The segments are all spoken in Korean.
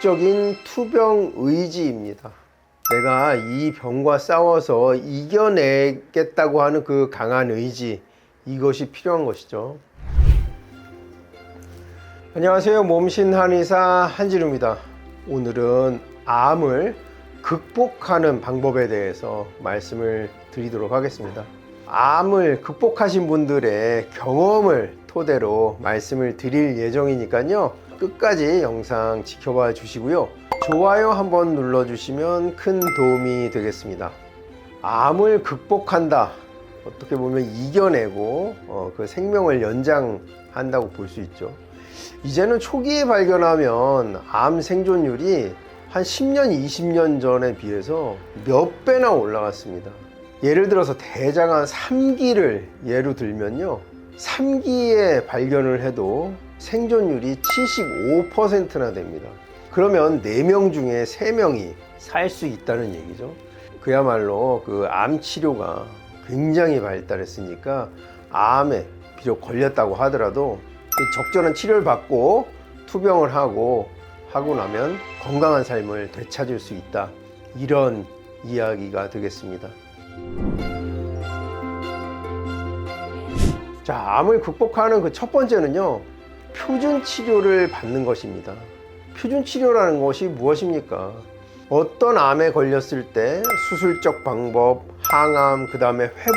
적극적인 투병 의지입니다. 내가 이 병과 싸워서 이겨내겠다고 하는 그 강한 의지, 이것이 필요한 것이죠. 안녕하세요. 몸신 한의사 한진우입니다. 오늘은 암을 극복하는 방법에 대해서 말씀을 드리도록 하겠습니다. 암을 극복하신 분들의 경험을 토대로 말씀을 드릴 예정이니까요, 끝까지 영상 지켜봐 주시고요, 좋아요 한번 눌러주시면 큰 도움이 되겠습니다. 암을 극복한다, 어떻게 보면 이겨내고 그 생명을 연장한다고 볼 수 있죠. 이제는 초기에 발견하면 암 생존율이 한 10년, 20년 전에 비해서 몇 배나 올라갔습니다. 예를 들어서 대장암 3기를 예로 들면요, 3기에 발견을 해도 생존율이 75%나 됩니다. 그러면 4명 중에 3명이 살 수 있다는 얘기죠. 그야말로 그 암 치료가 굉장히 발달했으니까 암에 비록 걸렸다고 하더라도 적절한 치료를 받고 투병을 하고 나면 건강한 삶을 되찾을 수 있다, 이런 이야기가 되겠습니다. 자, 암을 극복하는 그 첫 번째는요, 표준 치료를 받는 것입니다. 표준 치료라는 것이 무엇입니까? 어떤 암에 걸렸을 때 수술적 방법, 항암, 그 다음에 회복,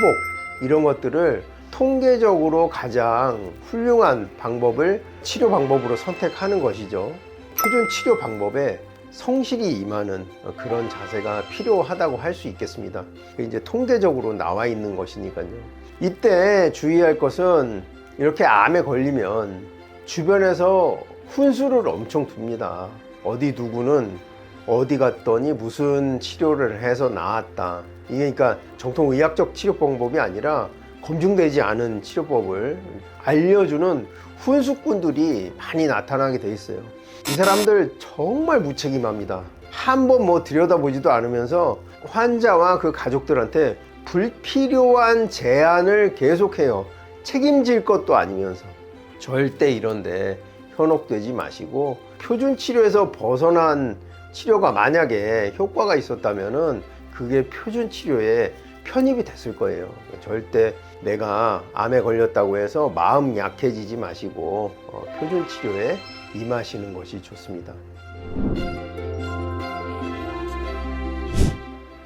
이런 것들을 통계적으로 가장 훌륭한 방법을 치료 방법으로 선택하는 것이죠. 표준 치료 방법에 성실히 임하는 그런 자세가 필요하다고 할 수 있겠습니다. 이제 통계적으로 나와 있는 것이니까요. 이때 주의할 것은, 이렇게 암에 걸리면 주변에서 훈수를 엄청 둡니다. 어디 누구는 어디 갔더니 무슨 치료를 해서 나았다. 이게 그러니까 정통 의학적 치료 방법이 아니라 검증되지 않은 치료법을 알려주는 훈수꾼들이 많이 나타나게 돼 있어요. 이 사람들 정말 무책임합니다. 한번 들여다보지도 않으면서 환자와 그 가족들한테 불필요한 제한을 계속해요. 책임질 것도 아니면서. 절대 이런데 현혹되지 마시고, 표준 치료에서 벗어난 치료가 만약에 효과가 있었다면은 그게 표준 치료에 편입이 됐을 거예요. 절대 내가 암에 걸렸다고 해서 마음 약해지지 마시고 표준 치료에 임하시는 것이 좋습니다.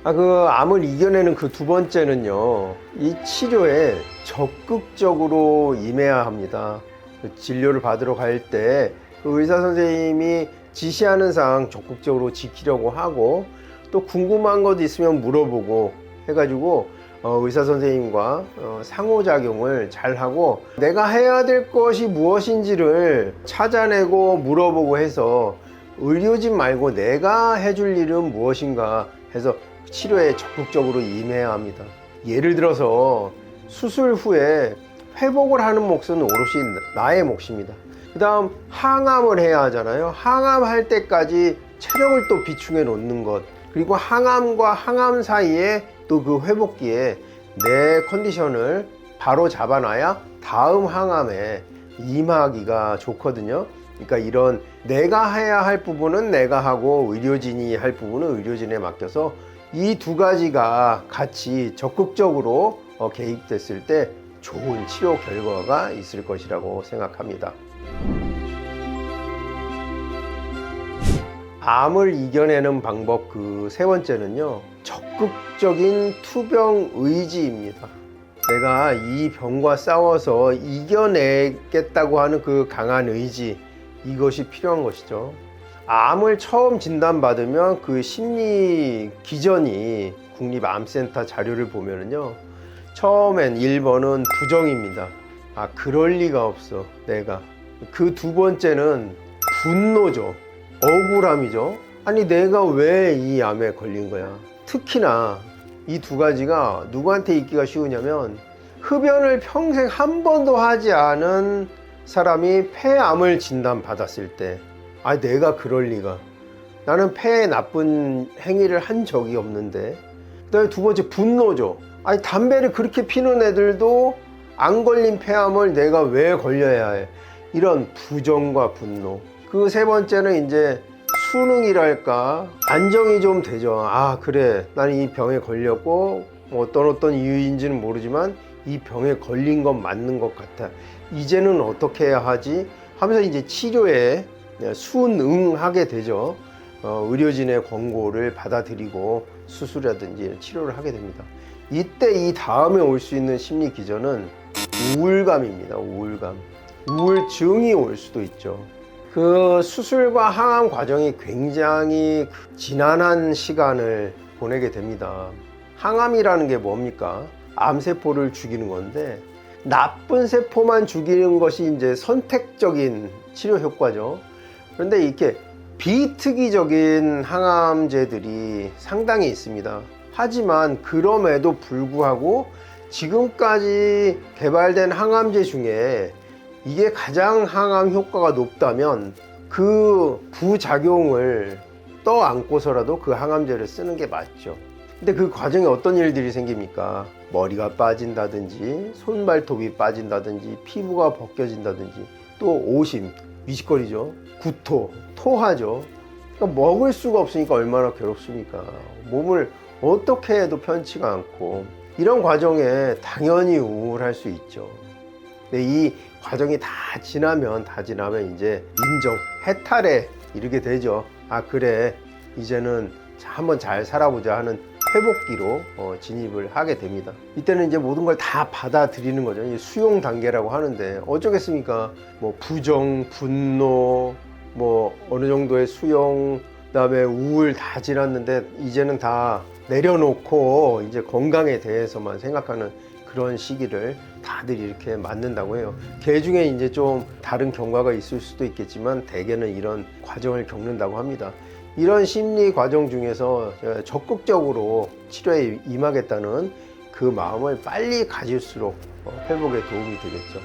그 암을 이겨내는 그 두 번째는요, 이 치료에 적극적으로 임해야 합니다. 진료를 받으러 갈 때 그 의사 선생님이 지시하는 사항 적극적으로 지키려고 하고, 또 궁금한 것 있으면 물어보고 해가지고 의사 선생님과 상호작용을 잘 하고, 내가 해야 될 것이 무엇인지를 찾아내고 물어보고 해서 의료진 말고 내가 해줄 일은 무엇인가 해서 치료에 적극적으로 임해야 합니다. 예를 들어서 수술 후에 회복을 하는 몫은 오롯이 나의 몫입니다. 그 다음 항암을 해야 하잖아요. 항암할 때까지 체력을 또 비충해 놓는 것, 그리고 항암과 항암 사이에 또 그 회복기에 내 컨디션을 바로 잡아놔야 다음 항암에 임하기가 좋거든요. 그러니까 이런 내가 해야 할 부분은 내가 하고 의료진이 할 부분은 의료진에 맡겨서 이 두 가지가 같이 적극적으로 개입됐을 때 좋은 치료 결과가 있을 것이라고 생각합니다. 암을 이겨내는 방법 그 세 번째는요, 적극적인 투병 의지입니다. 내가 이 병과 싸워서 이겨내겠다고 하는 그 강한 의지, 이것이 필요한 것이죠. 암을 처음 진단받으면 그 심리 기전이 국립암센터 자료를 보면은요, 처음엔 1번은 부정입니다. 그럴 리가 없어, 내가. 그 두 번째는 분노죠. 억울함이죠. 아니, 내가 왜 이 암에 걸린 거야. 특히나 이 두 가지가 누구한테 있기가 쉬우냐면, 흡연을 평생 한 번도 하지 않은 사람이 폐암을 진단받았을 때, 내가 그럴 리가. 나는 폐에 나쁜 행위를 한 적이 없는데. 그다음에 두 번째, 분노죠. 담배를 그렇게 피는 애들도 안 걸린 폐암을 내가 왜 걸려야 해. 이런 부정과 분노. 그 세 번째는 이제 수능이랄까 안정이 좀 되죠. 아 그래 나는 이 병에 걸렸고 어떤 이유인지는 모르지만 이 병에 걸린 건 맞는 것 같아. 이제는 어떻게 해야 하지? 하면서 이제 치료에 순응하게 되죠. 의료진의 권고를 받아들이고 수술이라든지 치료를 하게 됩니다. 이때 이 다음에 올 수 있는 심리 기전은 우울감입니다. 우울증이 올 수도 있죠. 그 수술과 항암 과정이 굉장히 지난한 시간을 보내게 됩니다. 항암이라는 게 뭡니까? 암세포를 죽이는 건데 나쁜 세포만 죽이는 것이 이제 선택적인 치료 효과죠. 그런데 이렇게 비특이적인 항암제들이 상당히 있습니다. 하지만 그럼에도 불구하고 지금까지 개발된 항암제 중에 이게 가장 항암 효과가 높다면 그 부작용을 떠안고서라도 그 항암제를 쓰는 게 맞죠. 근데 그 과정에 어떤 일들이 생깁니까? 머리가 빠진다든지 손발톱이 빠진다든지 피부가 벗겨진다든지 또 오심, 미식거리죠. 구토, 토하죠. 그러니까 먹을 수가 없으니까 얼마나 괴롭습니까? 몸을 어떻게 해도 편치가 않고 이런 과정에 당연히 우울할 수 있죠. 근데 이 과정이 다 지나면 이제 인정, 해탈에 이르게 되죠. 아 그래 이제는 한번 잘 살아보자 하는 회복기로 진입을 하게 됩니다. 이때는 이제 모든 걸 다 받아들이는 거죠. 수용 단계라고 하는데 어쩌겠습니까? 뭐 부정, 분노, 뭐 어느 정도의 수용, 그다음에 우울 다 지났는데 이제는 다 내려놓고 이제 건강에 대해서만 생각하는 그런 시기를 다들 이렇게 맞는다고 해요. 개 중에 이제 좀 다른 경과가 있을 수도 있겠지만 대개는 이런 과정을 겪는다고 합니다. 이런 심리 과정 중에서 적극적으로 치료에 임하겠다는 그 마음을 빨리 가질수록 회복에 도움이 되겠죠.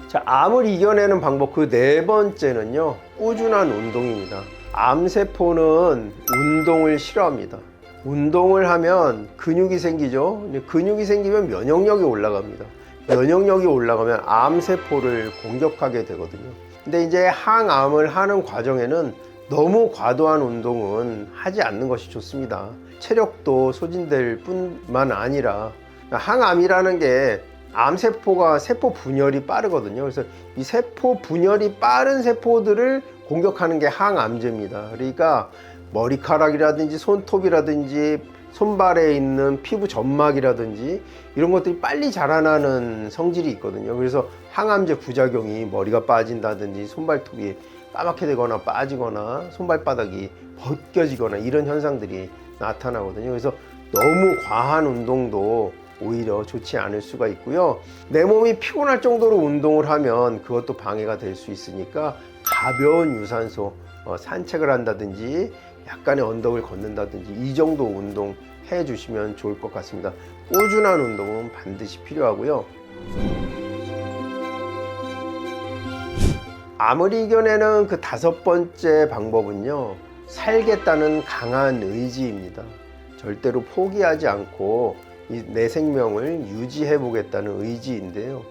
자, 암을 이겨내는 방법 그 네 번째는요, 꾸준한 운동입니다. 암세포는 운동을 싫어합니다. 운동을 하면 근육이 생기죠. 근육이 생기면 면역력이 올라갑니다. 면역력이 올라가면 암세포를 공격하게 되거든요. 근데 이제 항암을 하는 과정에는 너무 과도한 운동은 하지 않는 것이 좋습니다. 체력도 소진될 뿐만 아니라 항암이라는 게 암세포가 세포 분열이 빠르거든요. 그래서 이 세포 분열이 빠른 세포들을 공격하는 게 항암제입니다. 그러니까 머리카락이라든지 손톱이라든지 손발에 있는 피부 점막이라든지 이런 것들이 빨리 자라나는 성질이 있거든요. 그래서 항암제 부작용이 머리가 빠진다든지 손발톱이 까맣게 되거나 빠지거나 손발바닥이 벗겨지거나 이런 현상들이 나타나거든요. 그래서 너무 과한 운동도 오히려 좋지 않을 수가 있고요. 내 몸이 피곤할 정도로 운동을 하면 그것도 방해가 될 수 있으니까 가벼운 유산소, 산책을 한다든지 약간의 언덕을 걷는다든지 이 정도 운동 해 주시면 좋을 것 같습니다. 꾸준한 운동은 반드시 필요하고요. 암을 이겨내는 그 다섯 번째 방법은요, 살겠다는 강한 의지입니다. 절대로 포기하지 않고 내 생명을 유지해 보겠다는 의지인데요.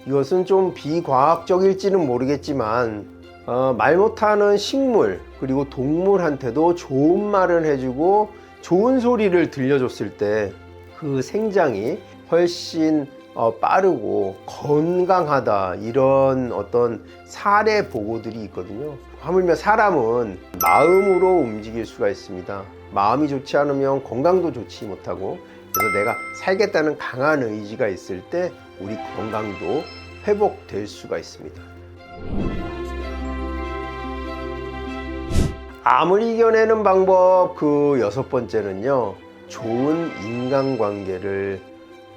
이것은 좀 비과학적일지는 모르겠지만 말 못하는 식물 그리고 동물한테도 좋은 말을 해주고 좋은 소리를 들려줬을 때 그 생장이 훨씬 빠르고 건강하다 이런 어떤 사례 보고들이 있거든요. 하물며 사람은 마음으로 움직일 수가 있습니다. 마음이 좋지 않으면 건강도 좋지 못하고, 그래서 내가 살겠다는 강한 의지가 있을 때 우리 건강도 회복될 수가 있습니다. 암을 이겨내는 방법 그 여섯 번째는요, 좋은 인간관계를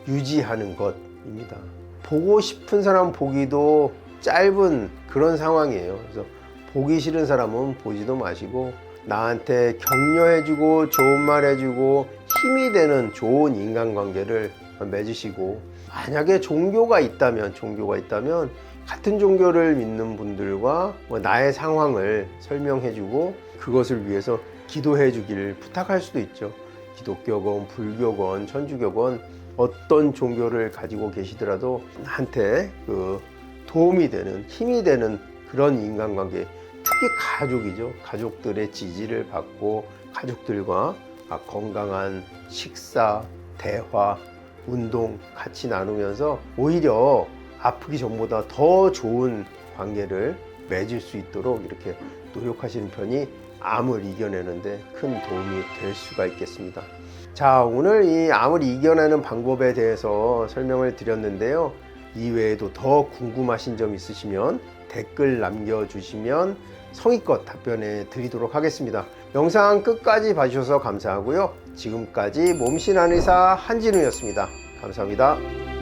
유지하는 것입니다. 보고 싶은 사람 보기도 짧은 그런 상황이에요. 그래서 보기 싫은 사람은 보지도 마시고 나한테 격려해주고 좋은 말 해주고 힘이 되는 좋은 인간관계를 맺으시고, 만약에 종교가 있다면 같은 종교를 믿는 분들과 나의 상황을 설명해주고 그것을 위해서 기도해 주길 부탁할 수도 있죠. 기독교건, 불교건, 천주교건 어떤 종교를 가지고 계시더라도 나한테 그 도움이 되는, 힘이 되는 그 그런 인간관계, 특히 가족이죠. 가족들의 지지를 받고 가족들과 건강한 식사, 대화, 운동 같이 나누면서 오히려 아프기 전보다 더 좋은 관계를 맺을 수 있도록 이렇게 노력하시는 편이 암을 이겨내는데 큰 도움이 될 수가 있겠습니다. 자, 오늘 이 암을 이겨내는 방법에 대해서 설명을 드렸는데요. 이외에도 더 궁금하신 점 있으시면 댓글 남겨주시면 성의껏 답변해 드리도록 하겠습니다. 영상 끝까지 봐주셔서 감사하고요. 지금까지 몸신한의사 한진우였습니다. 감사합니다.